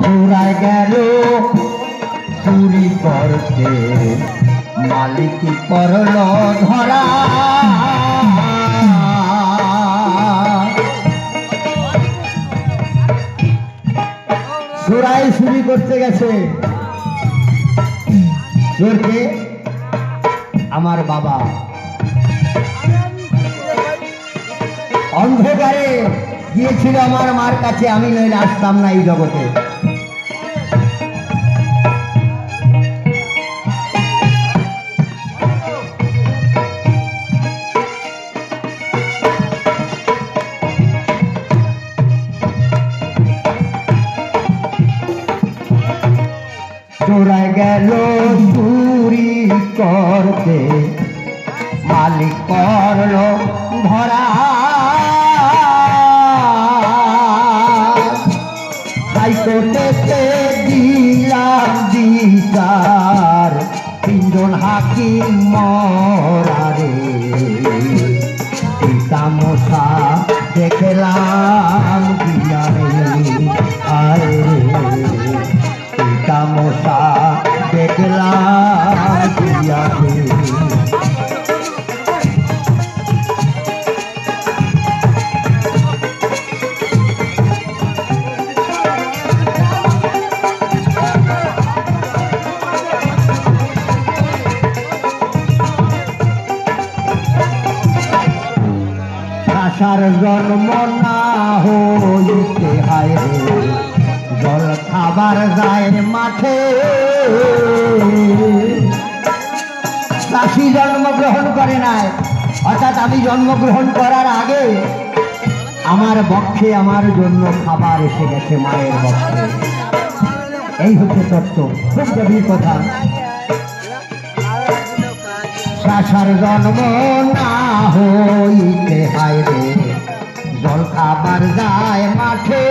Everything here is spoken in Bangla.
চোরাই গেল চুরি করতে মালিক করল ধরা। চোরাই চুরি করতে গেছে, চোরকে আমার বাবা। অন্ধকারে গিয়েছিল আমার মার কাছে, আমি নইলে আসতাম না এই জগতে। চোরাই গেল চুরি করতে মালিক করল ধরা। হাইকোর্টেতে দিলাম বিচার, তিনজন হাকিম মরারে। তামসা দেখলাম দিয়ারে, আরে তামসা দেখলাম দিয়ারে। আশার জন্ম না হইতে হায় রে, জল খাবার যায় মাঠে। চাষি জন্মগ্রহণ করে নাই, অর্থাৎ আমি জন্মগ্রহণ করার আগে আমার বক্ষে আমার জন্য খাবার এসে গেছে মায়ের বক্ষে। এই হচ্ছে তত্ত্ব, খুব গভীর কথা। আশার জন্ম না হইতে হায় রে, জল খাবার যায় মাঠে।